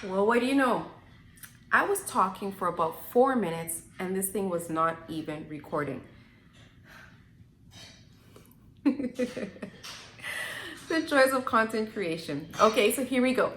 Well, what do you know? I was talking for about 4 minutes and this thing was not even recording. The joys of content creation. Okay, so here we go.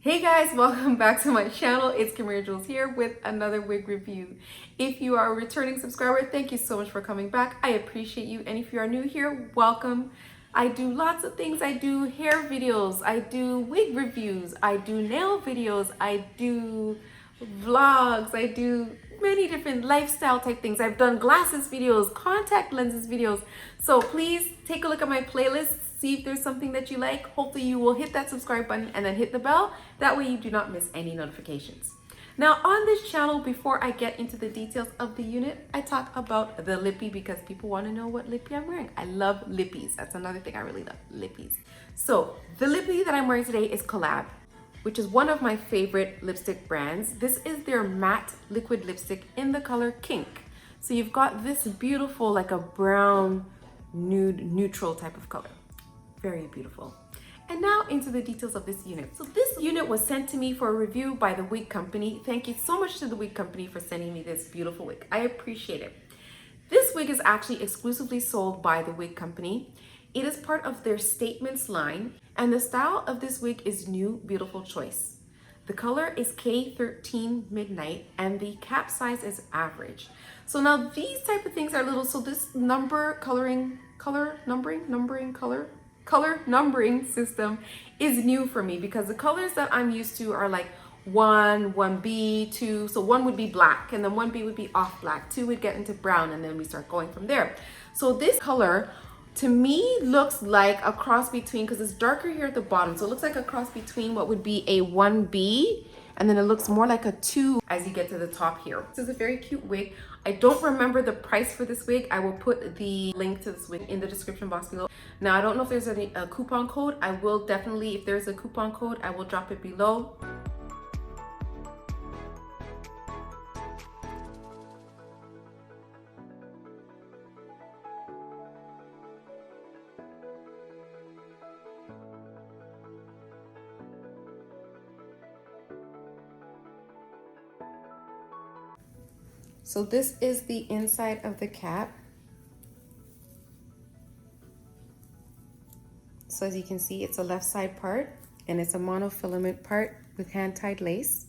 Hey guys, welcome back to my channel. It's Camille Jules here with another wig review. If you are a returning subscriber, thank you so much for coming back. I appreciate you. And if you are new here, welcome. I do lots of things. I do hair videos, I do wig reviews, I do nail videos, I do vlogs, I do many different lifestyle type things. I've done glasses videos, contact lenses videos. So please take a look at my playlist, see if there's something that you like. Hopefully you will hit that subscribe button and then hit the bell. That way you do not miss any notifications. Now on this channel, before I get into the details of the unit, I talk about the lippy because people want to know what lippy I'm wearing. I love lippies. That's another thing I really love, lippies. So the lippy that I'm wearing today is COL-LAB, which is one of my favorite lipstick brands. This is their matte liquid lipstick in the color Kink. So you've got this beautiful, like a brown, nude, neutral type of color. Very beautiful. And now into the details of this unit. So this unit was sent to me for a review by the wig company. Thank you so much to the wig company for sending me this beautiful wig. I appreciate it. This wig is actually exclusively sold by the wig company. It is part of their Statements line, and the style of this wig is New Beautiful Choice. The color is K13 Midnight, and the cap size is average. So now these type of things are little, so this color numbering system is new for me because the colors that I'm used to are like 1B, 2, so 1 would be black and then 1B would be off black, 2 would get into brown, and then we start going from there. So this color to me looks like a cross between, because it's darker here at the bottom, so it looks like a cross between what would be a 1B, and then it looks more like a 2 as you get to the top here. This is a very cute wig. I don't remember the price for this wig. I will put the link to this wig in the description box below. Now, I don't know if there's a coupon code. I will definitely, if there's a coupon code, I will drop it below. So this is the inside of the cap. So as you can see, it's a left side part and it's a monofilament part with hand-tied lace.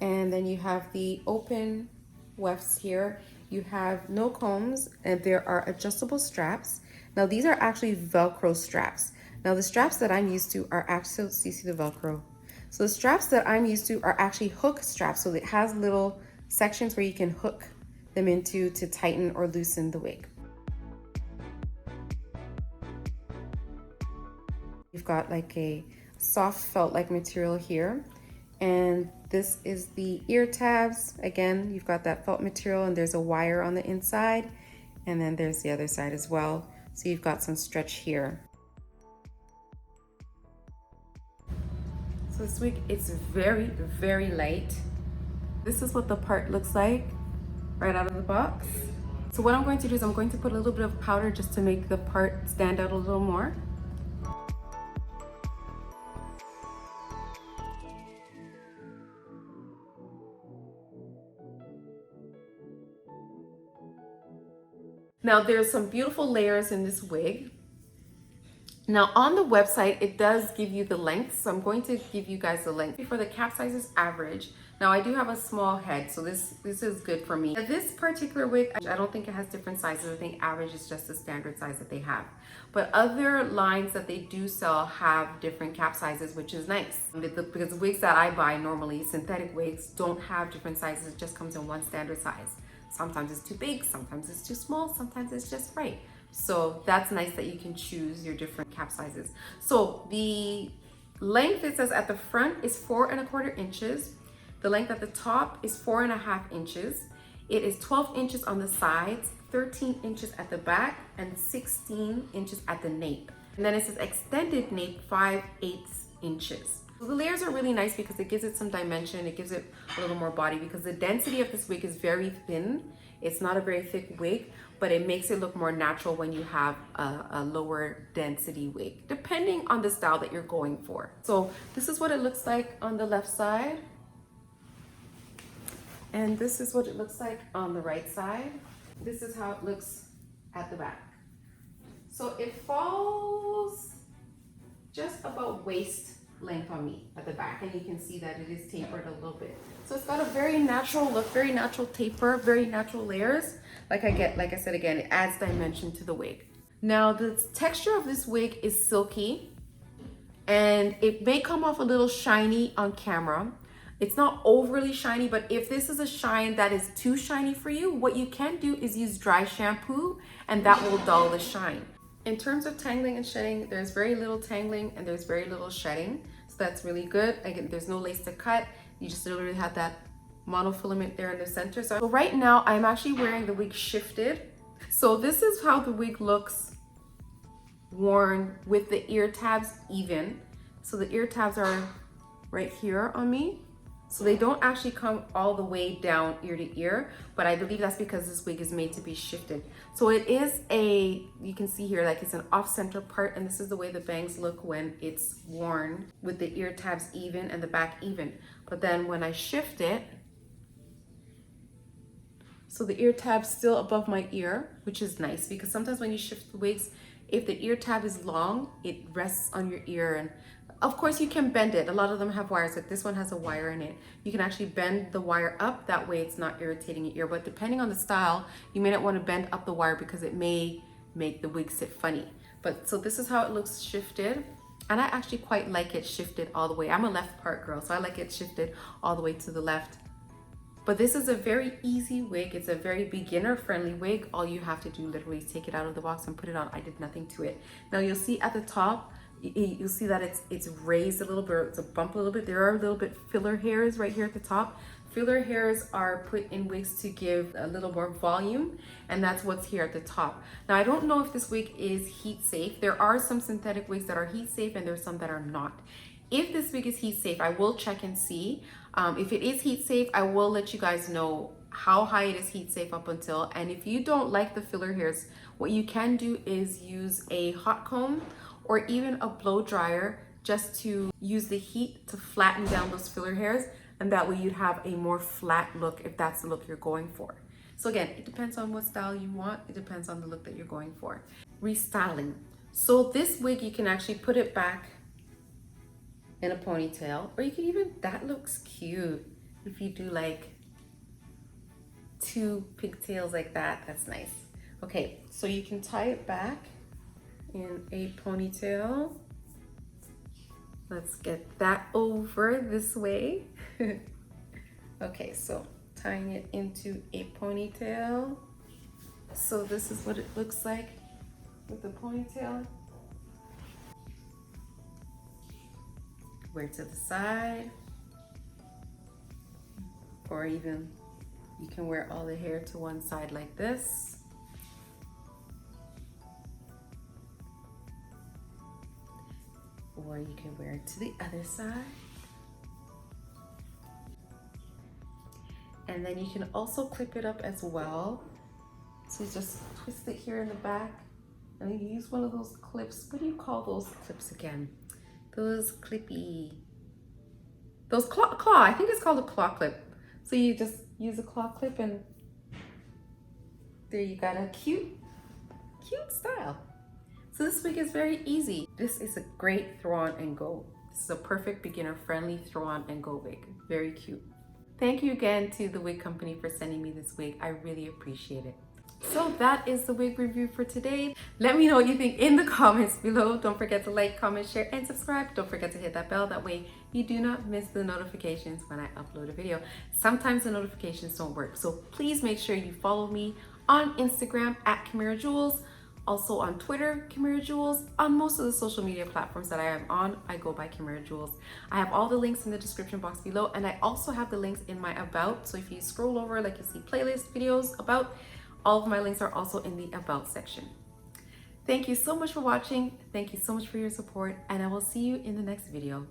And then you have the open wefts here. You have no combs and there are adjustable straps. Now these are actually Velcro straps. Now the straps that I'm used to are actually, so you see the Velcro. So the straps that I'm used to are actually hook straps. So it has little sections where you can hook them into to tighten or loosen the wig. You've got like a soft felt-like material here, and this is the ear tabs. Again, you've got that felt material and there's a wire on the inside, and then there's the other side as well. So you've got some stretch here. So this wig, it's very, very light. This is what the part looks like right out of the box. So what I'm going to do is I'm going to put a little bit of powder just to make the part stand out a little more. Now there's some beautiful layers in this wig. Now on the website, it does give you the length. So I'm going to give you guys the length. For the cap size is average. Now I do have a small head, so this is good for me. This particular wig, I don't think it has different sizes. I think average is just the standard size that they have. But other lines that they do sell have different cap sizes, which is nice. Because the wigs that I buy normally, synthetic wigs, don't have different sizes. It just comes in one standard size. Sometimes it's too big, sometimes it's too small, sometimes it's just right. So that's nice that you can choose your different cap sizes. So the length, it says at the front is 4¼ inches. The length at the top is 4½ inches. It is 12 inches on the sides, 13 inches at the back, and 16 inches at the nape. And then it says extended nape 5/8 inches. So the layers are really nice because it gives it some dimension. It gives it a little more body because the density of this wig is very thin. It's not a very thick wig, but it makes it look more natural when you have a lower density wig, depending on the style that you're going for. So this is what it looks like on the left side. And this is what it looks like on the right side. This is how it looks at the back. So it falls just about waist length on me at the back, and you can see that it is tapered a little bit. So it's got a very natural look, very natural taper, very natural layers. Like I said again, it adds dimension to the wig. Now the texture of this wig is silky, and it may come off a little shiny on camera. It's not overly shiny, but if this is a shine that is too shiny for you, what you can do is use dry shampoo, and that will dull the shine. In terms of tangling and shedding, there's very little tangling and there's very little shedding. So that's really good. Again, there's no lace to cut. You just literally have that monofilament there in the center. So right now I'm actually wearing the wig shifted. So this is how the wig looks worn with the ear tabs even. So the ear tabs are right here on me. So they don't actually come all the way down ear to ear, but I believe that's because this wig is made to be shifted. So it is you can see here, like it's an off-center part, and this is the way the bangs look when it's worn with the ear tabs even and the back even. But then when I shift it, so the ear tab's still above my ear, which is nice because sometimes when you shift the wigs, if the ear tab is long, it rests on your ear, and of course you can bend it. A lot of them have wires, like this one has a wire in it. You can actually bend the wire up, that way it's not irritating your ear. But depending on the style, you may not want to bend up the wire because it may make the wig sit funny. But so this is how it looks shifted. And I actually quite like it shifted all the way. I'm a left part girl, so I like it shifted all the way to the left. But this is a very easy wig. It's a very beginner friendly wig. All you have to do literally is take it out of the box and put it on. I did nothing to it. Now you'll see at the top, you'll see that it's raised a little bit, it's a bump a little bit. There are a little bit filler hairs right here at the top. Filler hairs are put in wigs to give a little more volume, and that's what's here at the top. Now I don't know if this wig is heat safe. There are some synthetic wigs that are heat safe and there's some that are not. If this wig is heat safe, I will check and see. If it is heat safe, I will let you guys know how high it is heat safe up until. And if you don't like the filler hairs, what you can do is use a hot comb or even a blow dryer just to use the heat to flatten down those filler hairs, and that way you'd have a more flat look if that's the look you're going for. So again, it depends on what style you want. It depends on the look that you're going for. Restyling. So this wig, you can actually put it back in a ponytail, or you can even, that looks cute. If you do like 2 pigtails like that, that's nice. Okay, so you can tie it back in a ponytail. Let's get that over this way. Okay, so tying it into a ponytail. So this is what it looks like with the ponytail. Wear it to the side, or even you can wear all the hair to one side like this. Or you can wear it to the other side. And then you can also clip it up as well. So you just twist it here in the back, and you use one of those clips. What do you call those clips again? Those clippy, those claw, I think it's called a claw clip. So you just use a claw clip, and there you got a cute style. So this wig is very easy. This is a great throw on and go. This is a perfect beginner friendly throw on and go wig. Very cute. Thank you again to the wig company for sending me this wig. I really appreciate it. So that is the wig review for today. Let me know what you think in the comments below. Don't forget to like, comment, share, and subscribe. Don't forget to hit that bell. That way you do not miss the notifications when I upload a video. Sometimes the notifications don't work. So please make sure you follow me on Instagram at Kimera Jewels. Also on Twitter, Kimera Jewels. On most of the social media platforms that I am on, I go by Kimera Jewels. I have all the links in the description box below, and I also have the links in my about. So if you scroll over, like you see playlist, videos, about, all of my links are also in the about section. Thank you so much for watching. Thank you so much for your support, and I will see you in the next video.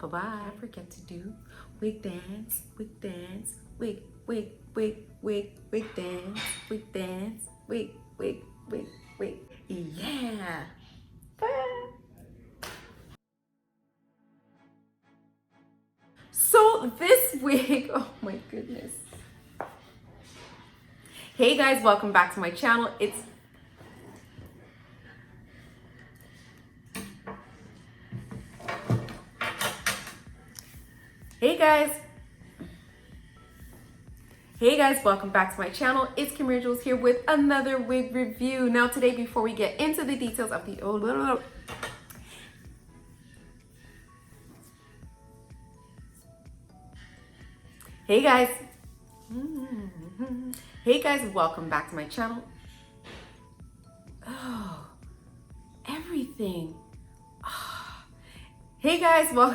Bye-bye. Don't forget to do wig dance, wig dance, wig, wig, wig, wig, wig dance, wig dance, wig, wig, wig, wig. Yeah. So this wig, oh my goodness. Hey guys, welcome back to my channel. Hey guys, welcome back to my channel. It's Kimberly Jules here with another wig review. Now today, before we get into the details of the Hey guys. Hey guys, welcome back to my channel. Oh, everything. Oh. Hey guys, welcome.